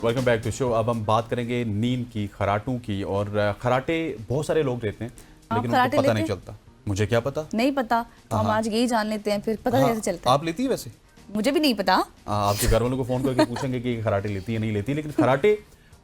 Welcome back to show. अब हम बात करेंगे नींद की, खराटों की। और खराटे बहुत सारे लोग लेते हैं आप लेकिन उनको खराटे पता लेते नहीं हैं? चलता। मुझे क्या पता। नहीं पता तो हाँ हम हाँ आज यही जान लेते हैं, फिर पता हाँ, कैसे चलता है। आप लेती है वैसे? मुझे भी नहीं पता। आपके घर वालों को फ़ोन करके पूछेंगे कि ये खराटे लेती है नहीं लेती। लेकिन खराटे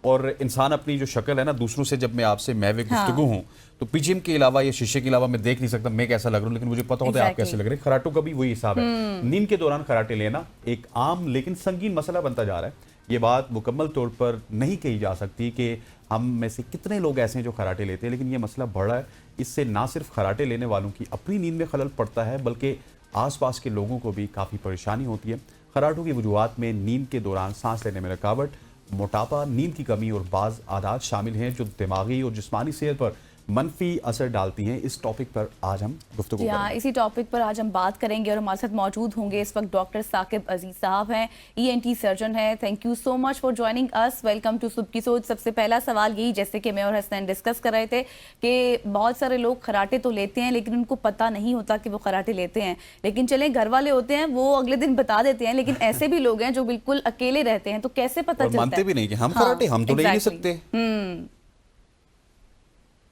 और इंसान अपनी जो शक्ल है ना, दूसरों से जब मैं आपसे महवे गुफ्तगू हाँ, हूँ तो पीजीएम के अलावा या शीशे के अलावा मैं देख नहीं सकता मैं कैसा लग रहा हूँ, लेकिन मुझे पता होता है आप एग्जैक्टली कैसे लग रहे हैं। खराटों का भी वही हिसाब है। नींद के दौरान खराटे लेना एक आम लेकिन संगीन मसला बनता जा रहा है। ये बात मुकम्मल तौर पर नहीं कही जा सकती कि हम में से कितने लोग ऐसे हैं जो खराटे लेते हैं, लेकिन ये मसला बड़ा है। इससे ना सिर्फ खराटे लेने वालों की अपनी नींद में खलल पड़ता है, बल्कि आसपास के लोगों को भी काफ़ी परेशानी होती है। खराटों की वजूहात में नींद के दौरान सांस लेने में रुकावट, मोटापा, नींद की कमी और बाज़ आदात शामिल हैं जो दिमागी और जिस्मानी सेहत पर मनफी असर डालती हैं। इस टॉपिक पर आज हम गुफ्तगू जी हाँ, करेंगे। इसी टॉपिक पर आज हम बात करेंगे और हमारे साथ मौजूद होंगे इस वक्त डॉक्टर साकिब अजीज साहब हैं, ईएनटी सर्जन हैं। Thank you so much for joining us. Welcome to Subah ki सोच। सबसे पहला सवाल यही, जैसे कि मैं और हसनैन डिस्कस कर रहे थे कि बहुत सारे लोग खराटे तो लेते हैं लेकिन उनको पता नहीं होता कि वो खराटे लेते हैं। लेकिन चले घर वाले होते हैं वो अगले दिन बता देते हैं, लेकिन ऐसे भी लोग हैं जो बिल्कुल अकेले रहते हैं, तो कैसे पता और चलता मानते है? भी नहीं कि हम हाँ, खराटे हम तो नहीं ले एग्जैक्टली। सकते।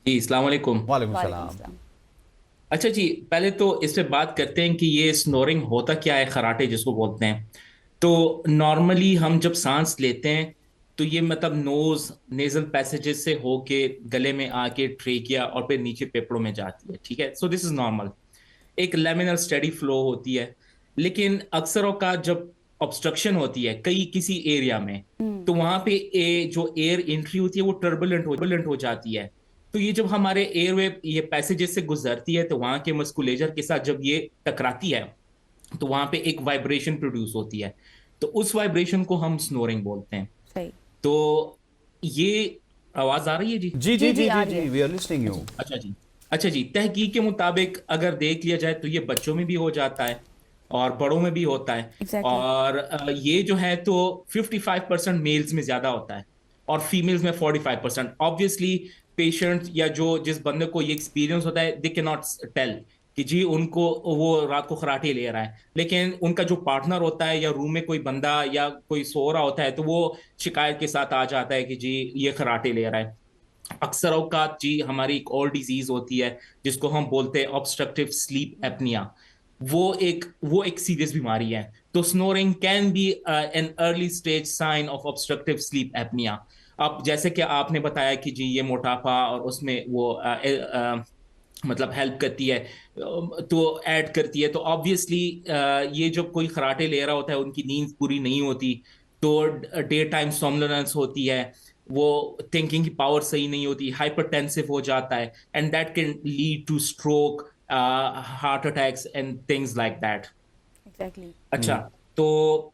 जी अस्सलाम वालेकुम। वालेकुम वालेकुम सलाम। सलाम। अच्छा जी, पहले तो इस पे बात करते हैं कि ये स्नोरिंग होता क्या है, खराटे जिसको बोलते हैं। तो नॉर्मली हम जब सांस लेते हैं तो ये मतलब नोज नेजल पैसेजेस से होके गले में आके ट्रेकिया और फिर नीचे फेफड़ों में जाती है। ठीक है, सो दिस इज नॉर्मल। एक लेमिनल स्टेडी फ्लो होती है। लेकिन अक्सर औकात जब ऑब्स्ट्रक्शन होती है कई किसी एरिया में, तो वहां पे जो एयर एंट्री होती है वो टर्बुलेंट हो जाती है। तो ये जब हमारे एयरवे ये पैसेजेस से गुजरती है तो वहां के मस्कुलेचर के साथ जब ये टकराती है तो वहां पे एक वाइब्रेशन प्रोड्यूस होती है। तो उस वाइब्रेशन को हम स्नोरिंग बोलते हैं। सही। तो ये आवाज आ रही है जी? जी जी जी जी, जी आ जी रही जी, है। We are listening you. अच्छा जी। अच्छा जी, तहकीक के मुताबिक अगर देख लिया जाए तो ये बच्चों में भी हो जाता है और बड़ों में भी होता है। एग्जैक्टली। और ये जो है तो 55% मेल्स में ज्यादा होता है और फीमेल्स में 45%। ऑब्वियसली पेशेंट या जो जिस बंदे को ये एक्सपीरियंस होता है दे कैन नॉट टेल कि जी उनको वो रात को खराटे ले रहा है, लेकिन उनका जो पार्टनर होता है या रूम में कोई बंदा या कोई सो रहा होता है तो वो शिकायत के साथ आ जाता है कि जी ये खराटे ले रहा है। अक्सर औकात जी हमारी एक और डिजीज होती है जिसको हम बोलते हैं ऑब्स्ट्रक्टिव स्लीप एपनिया। वो एक सीरियस बीमारी है। तो snoring can be an early stage sign of obstructive sleep apnoea. अब जैसे कि आपने बताया कि जी ये मोटापा और उसमें वो मतलब हेल्प करती है, तो ऐड करती है। तो ऑब्वियसली ये जब कोई खराटे ले रहा होता है उनकी नींद पूरी नहीं होती, तो डे टाइम सोमनोलेंस होती है, वो थिंकिंग की पावर सही नहीं होती, हाइपरटेंसिव हो जाता है, and that can lead two stroke, heart attacks and things like that. Exactly. अच्छा, तो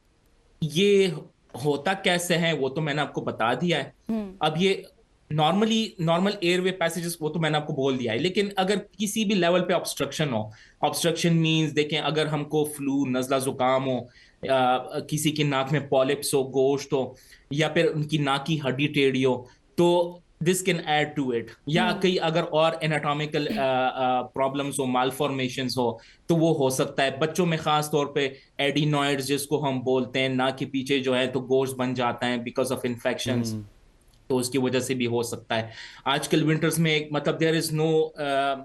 ये होता कैसे है वो तो मैंने आपको बता दिया है। अब ये नॉर्मल एयरवे पैसेजेस वो तो मैंने आपको बोल दिया है। लेकिन अगर किसी भी लेवल पे ऑब्स्ट्रक्शन हो, ऑब्स्ट्रक्शन मींस देखें अगर हमको फ्लू नजला जुकाम हो, किसी की नाक में पॉलिप्स हो, गोश्त हो, या फिर उनकी नाक की हड्डी टेढ़ी हो, तो this can add to it. या कई अगर और एनाटॉमिकल प्रॉब्लम्स हो, मालफॉर्मेशंस हो, तो वो हो सकता है। बच्चों में खास तौर पे एडिनॉइड्स जिसको हम बोलते हैं, नाक के पीछे जो है तो गोश्त बन जाता है बिकॉज ऑफ इन्फेक्शंस, तो उसकी वजह से भी हो सकता है। आजकल विंटर्स में एक मतलब देयर इज नो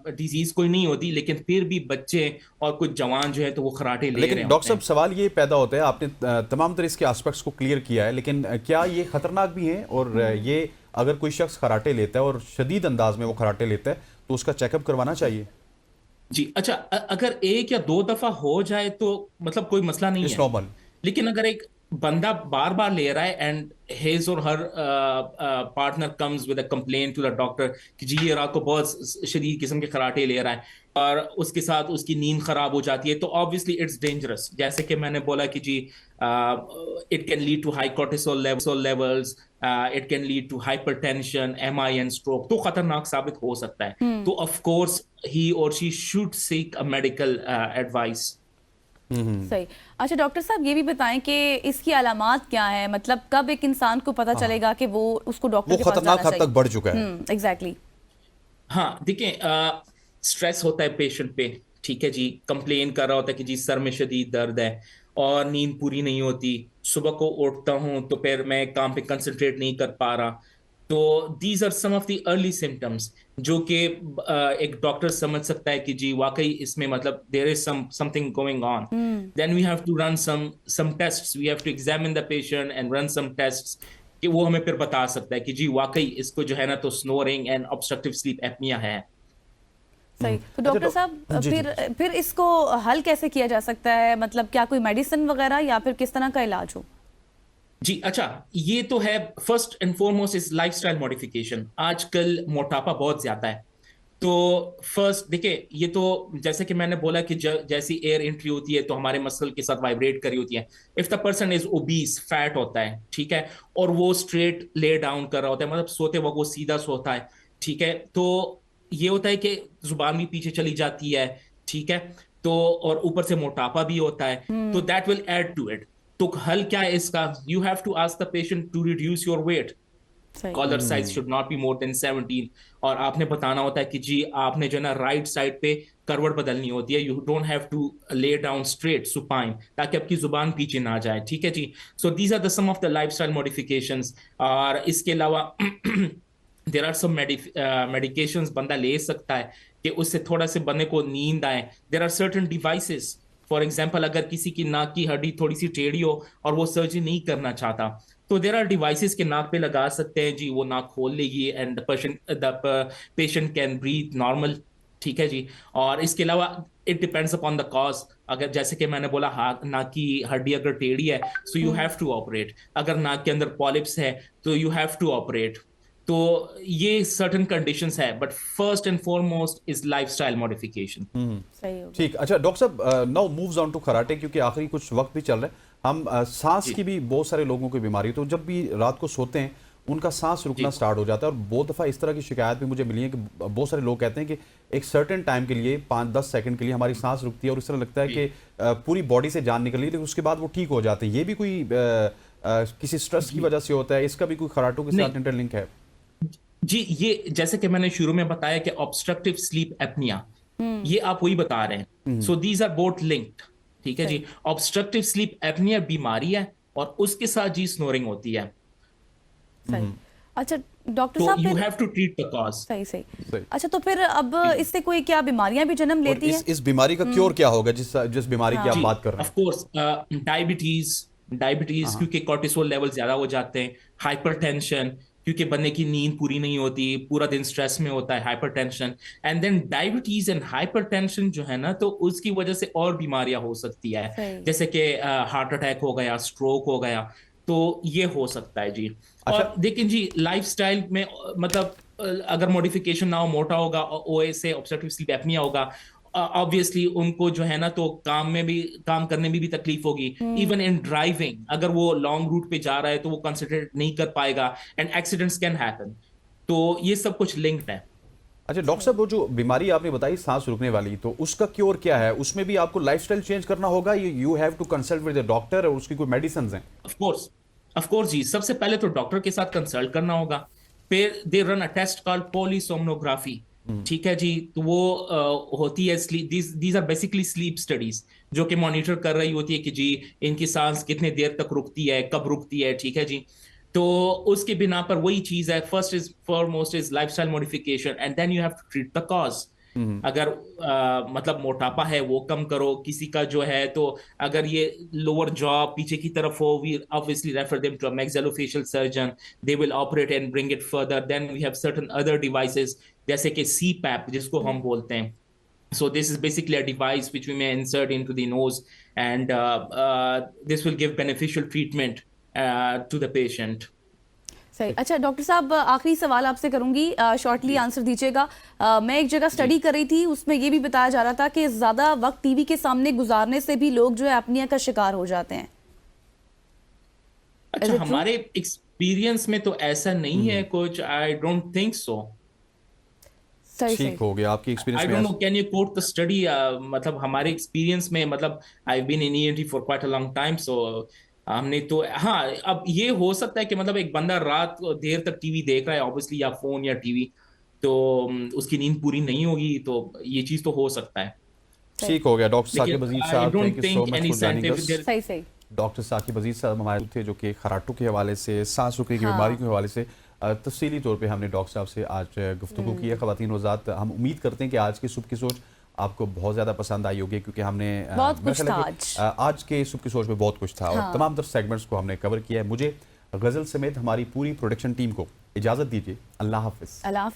डिजीज कोई नहीं होती, लेकिन फिर भी बच्चे और कुछ जवान जो है तो वो खराटे ले रहे लेकिन डॉक्टर होते साहब हैं। सवाल ये पैदा होता है, आपने तमाम तरह इसके एस्पेक्ट्स को क्लियर किया है, लेकिन क्या ये खतरनाक भी हैं? और ये अगर कोई शख्स खराटे लेता है और शदीद अंदाज में वो खराटे लेता है तो उसका चेकअप करवाना चाहिए? जी अच्छा, अगर एक या दो दफा हो जाए तो मतलब कोई मसला नहीं इट्स है। नॉर्मल। लेकिन अगर एक बंदा बार बार ले रहा है एंड हिज और her partner comes with a complaint to the doctor कि जी ये रात को बहुत शदीद किस्म के खराटे ले रहा है और उसके साथ उसकी नींद खराब हो जाती है, तो ऑब्वियसली इट्स डेंजरस। जैसे कि मैंने बोला कि जी it can lead to high cortisol levels, it can lead to hypertension, MI and stroke, तो खतरनाक साबित हो सकता है। तो ऑफ कोर्स ही और she should seek a medical advice. सही। अच्छा डॉक्टर साहब, ये भी बताएं कि इसकी अलामात क्या है, मतलब कब एक इंसान को पता हाँ, चलेगा कि वो उसको वो डॉक्टर के पास जाना खतरनाक हद तक चाहिए? बढ़ चुका है। एग्जैक्टली। हाँ देखिए, स्ट्रेस होता है पेशेंट पे, ठीक है जी, कंप्लेन कर रहा होता है कि जी सर में शदीद दर्द है, और नींद पूरी नहीं होती, सुबह को उठता हूं तो फिर मैं काम पे कंसंट्रेट नहीं कर पा रहा। तो these are some of the early symptoms जो कि एक डॉक्टर समझ सकता है कि जी वाकई इसमें मतलब there is something going on. Then we have to run some tests, we have to examine the patient and run some tests कि वो हमें फिर बता सकता है कि जी वाकई इसको जो है ना तो snoring and obstructive sleep apnoea है। सही। तो अच्छा, डॉक्टर साहब जी, फिर इसको हल कैसे किया जा सकता है, मतलब क्या कोई मेडिसिन वगैरह या फिर किस तरह का इलाज हो? जी अच्छा, ये तो है first and foremost is lifestyle modification. आजकल मोटापा बहुत ज्यादा है, तो फर्स्ट देखिए ये तो जैसे कि मैंने बोला कि जैसी एयर एंट्री होती है तो हमारे मसल के साथ वाइब्रेट करी होती है। If the person is obese, fat होता है, ठीक है, और वो स्ट्रेट ले डाउन कर रहा होता है, मतलब सोते वक्त वो सीधा सोता है, ठीक है, तो ये होता है कि जुबान भी पीछे चली जाती है, ठीक है, तो और ऊपर से मोटापा भी होता है, तो that will add to it. तो हल क्या है इसका? You have to ask the patient to reduce your weight. सही। Collar size should not be more than 17। और आपने बताना होता है कि जी आपने जो है ना राइट साइड पे करवट बदलनी होती है, you don't have to lay down straight supine ताकि आपकी जुबान पीछे ना जाए, ठीक है जी। So these are the some of the lifestyle modifications. और इसके अलावा देर आर सम मेडिकेशंस बंदा ले सकता है कि उससे थोड़ा से बंदे को नींद आए। There are certain devices, for example अगर किसी की नाक की हड्डी थोड़ी सी टेढ़ी हो और वो सर्जरी नहीं करना चाहता, तो देर आर डिवाइसेस के नाक पे लगा सकते हैं जी, वो नाक खोल लेगी and the patient can breathe normal, ठीक है जी। और इसके अलावा it depends upon the cause. अगर जैसे कि मैंने बोला नाक की हड्डी अगर टेढ़ी है so you have to operate, अगर नाक के अंदर पॉलिप्स है तो यू हैव टू ऑपरेट। तो ये सर्टेन कंडीशंस है, but first and foremost is lifestyle modification. सही हो गया। ठीक। अच्छा डॉक्टर साहब, now moves on to karate, क्योंकि आखिरी कुछ वक्त भी चल रहा है। हम सांस की भी बहुत सारे लोगों की बीमारी, तो जब भी रात को सोते हैं उनका सांस रुकना जी। स्टार्ट हो जाता है, और बहुत दफ़ा इस तरह की शिकायत भी मुझे मिली है कि बहुत सारे लोग कहते हैं कि एक सर्टेन टाइम के लिए 5-10 सेकंड के लिए हमारी सांस रुकती है और इस तरह लगता है कि पूरी बॉडी से जान निकल रही है, लेकिन उसके बाद वो ठीक हो जाते हैं। ये भी कोई किसी स्ट्रेस की वजह से होता है? इसका भी कोई खराटों के साथ नहीं इंटरलिंक है? जी, ये जैसे कि मैंने शुरू में बताया कि ऑब्स्ट्रक्टिव स्लीप एपनिया, ये आप वही बता रहे हैं। So these are both linked, ठीक है जी। सही। ऑब्स्ट्रक्टिव स्लीप एपनिया बीमारी है और उसके साथ जी स्नोरिंग होती है, सही। अच्छा डॉक्टर तो साहब यू फिर have to treat the cause. सही सही। सही। अच्छा तो फिर अब इससे कोई क्या बीमारियां भी जन्म और लेती हैं? इस बीमारी का क्योर क्या होगा, जिस बीमारी की आप जी, बात कर रहे ऑफ हैं? कोर्स डायबिटीज, हाँ, हाँ। क्योंकि कॉर्टिसोल लेवल ज्यादा हो जाते हैं, हाइपरटेंशन क्योंकि बंदे की नींद पूरी नहीं होती, पूरा दिन स्ट्रेस में होता है, hypertension. And then diabetes and hypertension जो है ना तो उसकी वजह से और बीमारियां हो सकती है, सही। जैसे कि हार्ट अटैक हो गया, स्ट्रोक हो गया, तो ये हो सकता है जी। अच्छा। और लेकिन जी लाइफस्टाइल में मतलब अगर मॉडिफिकेशन ना हो, मोटा होगा, ओएस से ऑब्स्ट्रक्टिव स्लीप एपनिया होगा, ऑब्वियसली उनको जो है ना तो काम करने में भी तकलीफ होगी। इवन इन ड्राइविंग अगर वो लॉन्ग रूट पे जा रहा है तो वो कंसंट्रेट नहीं कर पाएगा एंड एक्सीडेंट्स कैन हैपन। तो ये सब कुछ लिंक्ड है। अच्छा डॉक्टर साहब, वो जो बीमारी आपने बताई सांस रुकने वाली, तो उसका क्योर क्या है? उसमें भी आपको लाइफस्टाइल चेंज करना होगा, you have to consult with the doctor, और उसकी कोई मेडिसिन हैं? ऑफ कोर्स जी, सबसे पहले तो डॉक्टर के साथ कंसल्ट करना होगा। फिर they run a test called polysomnography, ठीक है जी। तो वो होती है sleep, these are basically sleep studies जो कि मॉनिटर कर रही होती है कि जी इनकी सांस कितने देर तक रुकती है, कब रुकती है, ठीक है जी। तो उसके बिना पर वही चीज है, first is foremost is lifestyle modification and then you have to treat the cause. अगर मतलब मोटापा है वो कम करो, किसी का जो है तो अगर ये लोअर जॉ पीछे की तरफ हो, we obviously refer them to a maxillofacial surgeon, they will operate and bring it further. Then we have certain other devices जैसे कि सीपैप जिसको हम बोलते हैं। So this is basically a device which we may insert into the nose, and this will give beneficial treatment to the patient. सही। अच्छा doctor साहब आखिरी सवाल आपसे करूंगी, शॉर्टली आंसर दीजिएगा। मैं एक जगह स्टडी कर रही थी, उसमें ये भी बताया जा रहा था कि ज्यादा वक्त टीवी के सामने गुजारने से भी लोग जो है अपनिया का शिकार हो जाते हैं। Is अच्छा, it true? हमारे एक्सपीरियंस में तो ऐसा नहीं है कुछ, आई डोंट थिंक सो। सही ठीक सही। हो गया आपकी एक्सपीरियंस आई में? Don't know, can you quote the study? मतलब हमारे एक्सपीरियंस में, मतलब I been in ENT for quite a long time, so हमने तो हाँ, अब ये हो सकता है कि मतलब एक बंदा रात को देर तक टीवी देख रहा है ऑब्वियसली, या फोन या टीवी, तो उसकी नींद पूरी नहीं होगी, तो ये चीज तो हो सकता है। ठीक हो गया डॉक्टर साकिब लेकिन अजीज I साहब, don't thank you so think much any for joining scientific अस। सही सही। डॉक्टर साकिब अजीज साहब हमारे थे जो कि खराटों के हवाले से, सांस रुकने की बीमारी के हवाले से तफसीली तौर पे हमने डॉक्टर साहब से आज गुफ्तगू की है। ख़वातीन हज़रात, हम उम्मीद करते हैं कि आज की सुबह की सोच आपको बहुत ज़्यादा पसंद आई होगी, क्योंकि हमने बहुत मेरा कुछ ख्याल है था कि, आज के सुबह की सोच में बहुत कुछ था और तमाम तर सेगमेंट्स को हमने कवर किया है। मुझे गज़ल समेत हमारी पूरी प्रोडक्शन टीम को इजाज़त दीजिए। अल्लाह हाफ़िज़। अल्लाह